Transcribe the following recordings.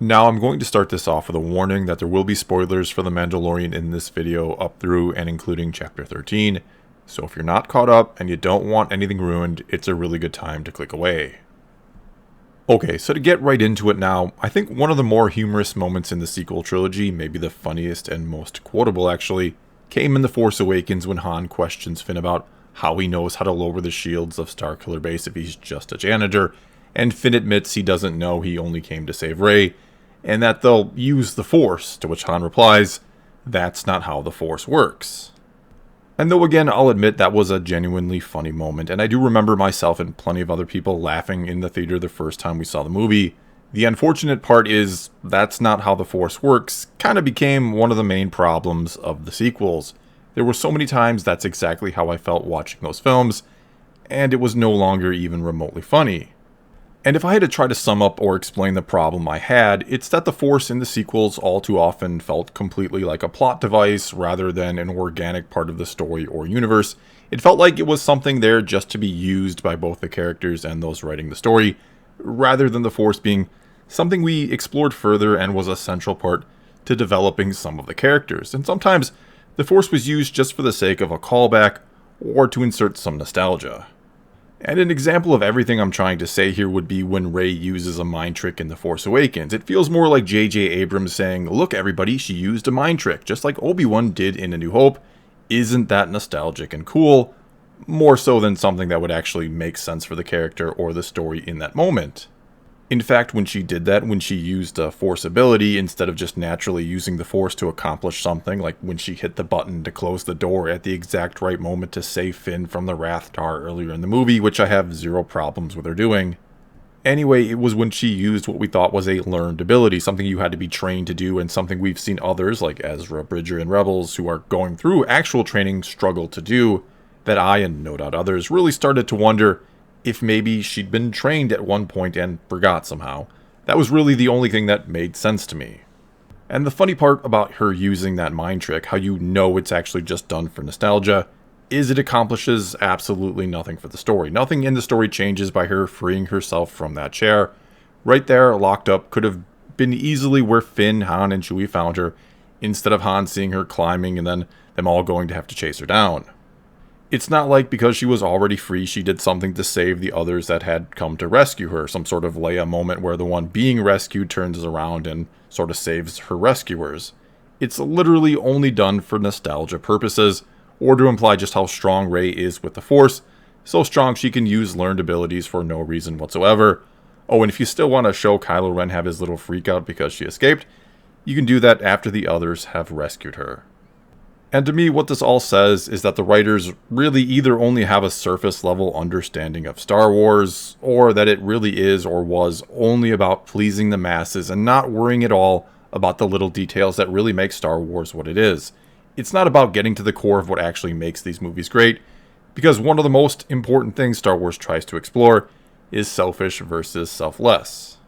Now, I'm going to start this off with a warning that there will be spoilers for The Mandalorian in this video up through and including Chapter 13, so if you're not caught up and you don't want anything ruined, it's a really good time to click away. Okay, so to get right into it now, I think one of the more humorous moments in the sequel trilogy, maybe the funniest and most quotable actually, came in The Force Awakens when Han questions Finn about how he knows how to lower the shields of Starkiller Base if he's just a janitor, and Finn admits he doesn't know, he only came to save Rey, and that they'll use the Force, to which Han replies, "That's not how the Force works." And though again, I'll admit that was a genuinely funny moment, and I do remember myself and plenty of other people laughing in the theater the first time we saw the movie, the unfortunate part is, "That's not how the Force works" kind of became one of the main problems of the sequels. There were so many times that's exactly how I felt watching those films, and it was no longer even remotely funny. And if I had to try to sum up or explain the problem I had, it's that the Force in the sequels all too often felt completely like a plot device rather than an organic part of the story or universe. It felt like it was something there just to be used by both the characters and those writing the story, rather than the Force being something we explored further and was a central part to developing some of the characters. And sometimes the Force was used just for the sake of a callback or to insert some nostalgia. And an example of everything I'm trying to say here would be when Rey uses a mind trick in The Force Awakens. It feels more like J.J. Abrams saying, "Look everybody, she used a mind trick, just like Obi-Wan did in A New Hope. Isn't that nostalgic and cool?" More so than something that would actually make sense for the character or the story in that moment. In fact, when she did that, when she used a Force ability instead of just naturally using the Force to accomplish something, like when she hit the button to close the door at the exact right moment to save Finn from the Wrath Tar earlier in the movie, which I have zero problems with her doing. Anyway, it was when she used what we thought was a learned ability, something you had to be trained to do, and something we've seen others, like Ezra Bridger in Rebels, who are going through actual training, struggle to do, that I, and no doubt others, really started to wonder if maybe she'd been trained at one point and forgot somehow. That was really the only thing that made sense to me. And the funny part about her using that mind trick, how you know it's actually just done for nostalgia, is it accomplishes absolutely nothing for the story. Nothing in the story changes by her freeing herself from that chair. Right there, locked up, could have been easily where Finn, Han, and Chewie found her, instead of Han seeing her climbing and then them all going to have to chase her down. It's not like because she was already free, she did something to save the others that had come to rescue her. Some sort of Leia moment where the one being rescued turns around and sort of saves her rescuers. It's literally only done for nostalgia purposes, or to imply just how strong Rey is with the Force. So strong she can use learned abilities for no reason whatsoever. Oh, and if you still want to show Kylo Ren have his little freak out because she escaped, you can do that after the others have rescued her. And to me, what this all says is that the writers really either only have a surface level understanding of Star Wars, or that it really is or was only about pleasing the masses and not worrying at all about the little details that really make Star Wars what it is. It's not about getting to the core of what actually makes these movies great, because one of the most important things Star Wars tries to explore is selfish versus selfless.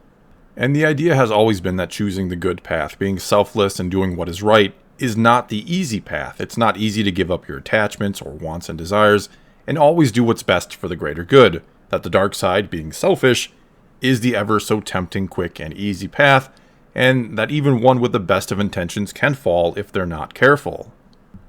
And the idea has always been that choosing the good path, being selfless and doing what is right, is not the easy path. It's not easy to give up your attachments or wants and desires and always do what's best for the greater good. That the dark side, being selfish, is the ever so tempting, quick, and easy path, and that even one with the best of intentions can fall if they're not careful.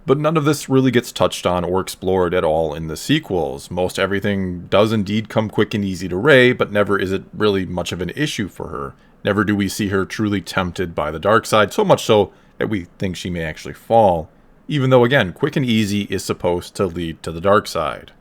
But none of this really gets touched on or explored at all in the sequels. Most everything does indeed come quick and easy to Rey, but never is it really much of an issue for her. Never do we see her truly tempted by the dark side, so much so that we think she may actually fall, even though again, quick and easy is supposed to lead to the dark side.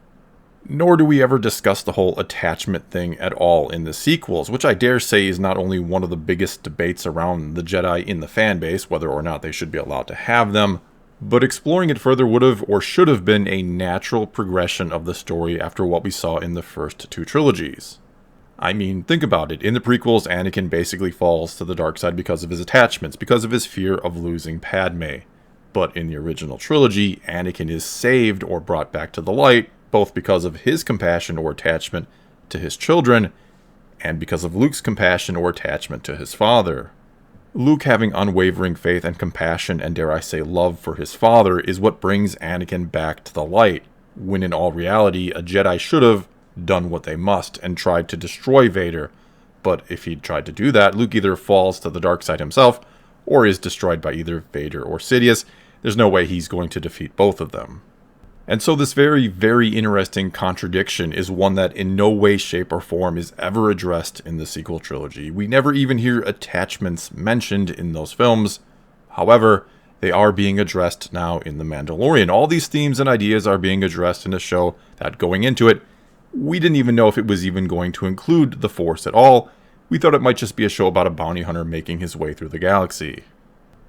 Nor do we ever discuss the whole attachment thing at all in the sequels, which I dare say is not only one of the biggest debates around the Jedi in the fanbase, whether or not they should be allowed to have them, but exploring it further would have or should have been a natural progression of the story after what we saw in the first two trilogies. I mean, think about it. In the prequels, Anakin basically falls to the dark side because of his attachments, because of his fear of losing Padme. But in the original trilogy, Anakin is saved or brought back to the light, both because of his compassion or attachment to his children, and because of Luke's compassion or attachment to his father. Luke having unwavering faith and compassion and, dare I say, love for his father is what brings Anakin back to the light, when in all reality, a Jedi should have done what they must and tried to destroy Vader, but if he tried to do that, Luke either falls to the dark side himself, or is destroyed by either Vader or Sidious. There's no way he's going to defeat both of them. And so this very, very interesting contradiction is one that in no way, shape, or form is ever addressed in the sequel trilogy. We never even hear attachments mentioned in those films. However, they are being addressed now in The Mandalorian. All these themes and ideas are being addressed in a show that, going into it, we didn't even know if it was even going to include the Force at all. We thought it might just be a show about a bounty hunter making his way through the galaxy.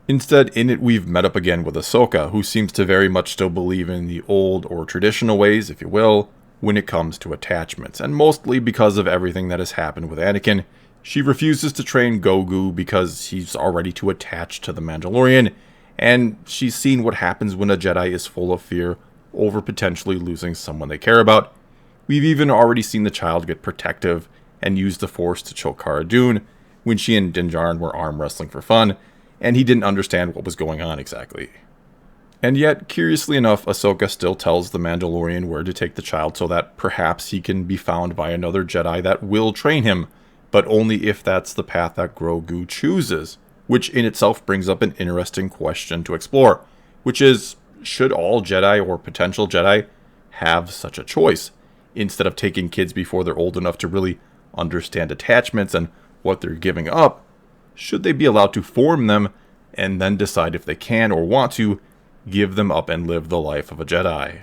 Instead, in it, we've met up again with Ahsoka, who seems to very much still believe in the old or traditional ways, if you will, when it comes to attachments. And mostly because of everything that has happened with Anakin, she refuses to train Grogu because he's already too attached to the Mandalorian, and she's seen what happens when a Jedi is full of fear over potentially losing someone they care about. We've even already seen the child get protective and use the Force to choke Cara Dune when she and Din Djarin were arm wrestling for fun, and he didn't understand what was going on exactly. And yet, curiously enough, Ahsoka still tells the Mandalorian where to take the child so that perhaps he can be found by another Jedi that will train him, but only if that's the path that Grogu chooses, which in itself brings up an interesting question to explore, which is, should all Jedi or potential Jedi have such a choice, instead of taking kids before they're old enough to really understand attachments and what they're giving up? Should they be allowed to form them and then decide if they can or want to give them up and live the life of a Jedi?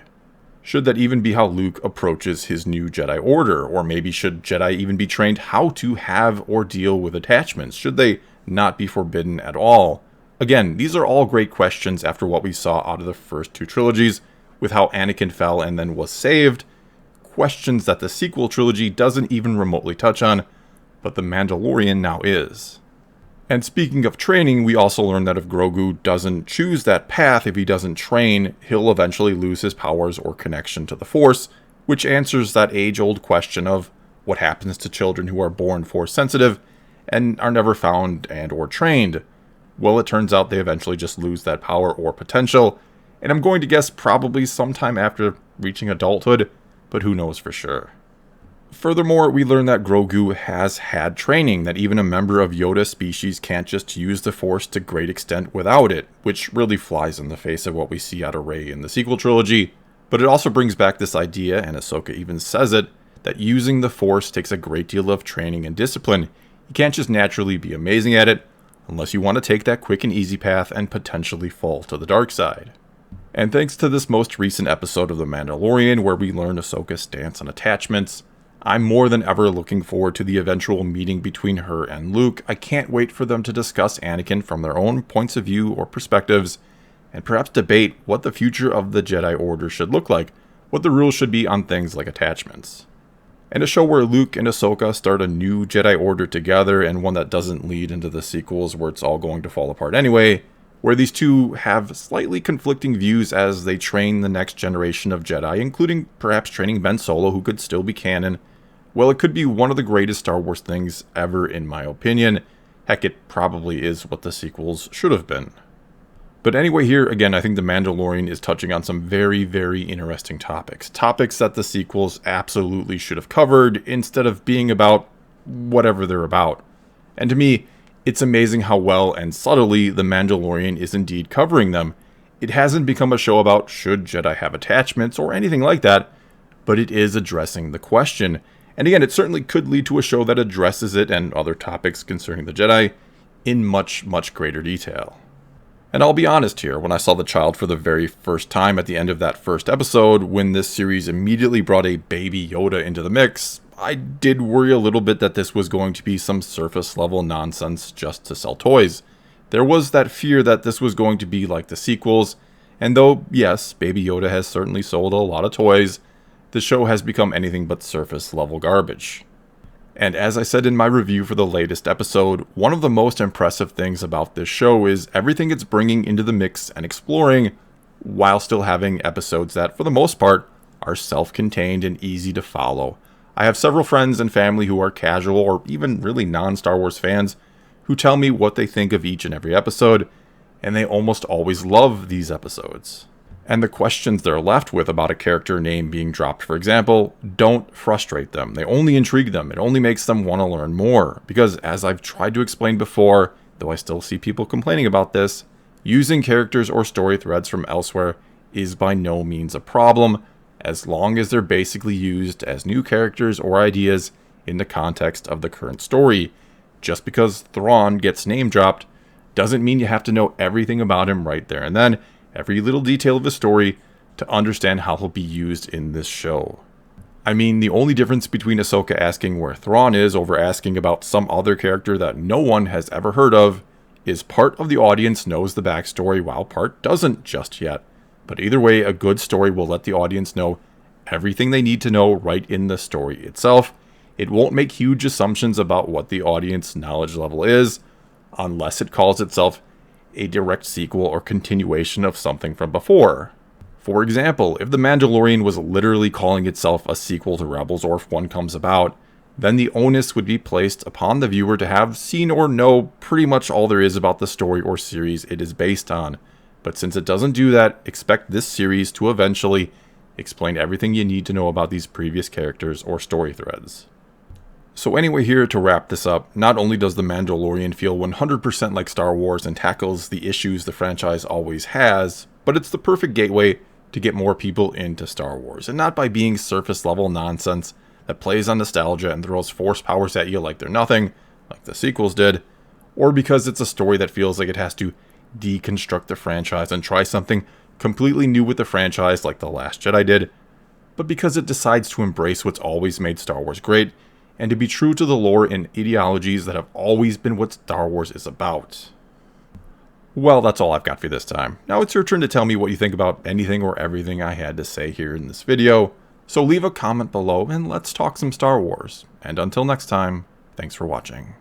Should that even be how Luke approaches his new Jedi Order? Or maybe should Jedi even be trained how to have or deal with attachments? Should they not be forbidden at all? Again, these are all great questions after what we saw out of the first two trilogies, with how Anakin fell and then was saved. Questions that the sequel trilogy doesn't even remotely touch on, but The Mandalorian now is. And speaking of training, we also learned that if Grogu doesn't choose that path, if he doesn't train, he'll eventually lose his powers or connection to the Force, which answers that age-old question of what happens to children who are born Force-sensitive and are never found and or trained. Well, it turns out they eventually just lose that power or potential, and I'm going to guess probably sometime after reaching adulthood, but who knows for sure. Furthermore, we learn that Grogu has had training, that even a member of Yoda's species can't just use the Force to great extent without it, which really flies in the face of what we see out of Rey in the sequel trilogy. But it also brings back this idea, and Ahsoka even says it, that using the Force takes a great deal of training and discipline. You can't just naturally be amazing at it, unless you want to take that quick and easy path and potentially fall to the dark side. And thanks to this most recent episode of The Mandalorian, where we learn Ahsoka's stance on attachments, I'm more than ever looking forward to the eventual meeting between her and Luke. I can't wait for them to discuss Anakin from their own points of view or perspectives, and perhaps debate what the future of the Jedi Order should look like, what the rules should be on things like attachments. And a show where Luke and Ahsoka start a new Jedi Order together, and one that doesn't lead into the sequels where it's all going to fall apart anyway, where these two have slightly conflicting views as they train the next generation of Jedi, including perhaps training Ben Solo, who could still be canon. Well, it could be one of the greatest Star Wars things ever, in my opinion. Heck, it probably is what the sequels should have been. But anyway, here, again, I think The Mandalorian is touching on some very, very interesting topics. Topics that the sequels absolutely should have covered, instead of being about whatever they're about. And to me, it's amazing how well and subtly The Mandalorian is indeed covering them. It hasn't become a show about should Jedi have attachments or anything like that, but it is addressing the question. And again, it certainly could lead to a show that addresses it and other topics concerning the Jedi in much, much greater detail. And I'll be honest here, when I saw the child for the very first time at the end of that first episode, when this series immediately brought a baby Yoda into the mix, I did worry a little bit that this was going to be some surface level nonsense just to sell toys. There was that fear that this was going to be like the sequels, and though, yes, Baby Yoda has certainly sold a lot of toys, the show has become anything but surface level garbage. And as I said in my review for the latest episode, one of the most impressive things about this show is everything it's bringing into the mix and exploring, while still having episodes that, for the most part, are self-contained and easy to follow. I have several friends and family who are casual or even really non-Star Wars fans who tell me what they think of each and every episode, and they almost always love these episodes. And the questions they're left with about a character name being dropped, for example, don't frustrate them. They only intrigue them. It only makes them want to learn more. Because as I've tried to explain before, though I still see people complaining about this, using characters or story threads from elsewhere is by no means a problem, as long as they're basically used as new characters or ideas in the context of the current story. Just because Thrawn gets name dropped doesn't mean you have to know everything about him right there and then, every little detail of the story, to understand how he'll be used in this show. I mean, the only difference between Ahsoka asking where Thrawn is over asking about some other character that no one has ever heard of is part of the audience knows the backstory while part doesn't just yet. But either way, a good story will let the audience know everything they need to know right in the story itself. It won't make huge assumptions about what the audience knowledge level is, unless it calls itself a direct sequel or continuation of something from before. For example, if The Mandalorian was literally calling itself a sequel to Rebels, or if one comes about, then the onus would be placed upon the viewer to have seen or know pretty much all there is about the story or series it is based on. But since it doesn't do that, expect this series to eventually explain everything you need to know about these previous characters or story threads. So anyway, here to wrap this up, not only does The Mandalorian feel 100% like Star Wars and tackles the issues the franchise always has, but it's the perfect gateway to get more people into Star Wars, and not by being surface level nonsense that plays on nostalgia and throws force powers at you like they're nothing, like the sequels did, or because it's a story that feels like it has to deconstruct the franchise and try something completely new with the franchise like The Last Jedi did, but because it decides to embrace what's always made Star Wars great, and to be true to the lore and ideologies that have always been what Star Wars is about. Well, that's all I've got for you this time. Now it's your turn to tell me what you think about anything or everything I had to say here in this video, so leave a comment below and let's talk some Star Wars. And until next time, thanks for watching.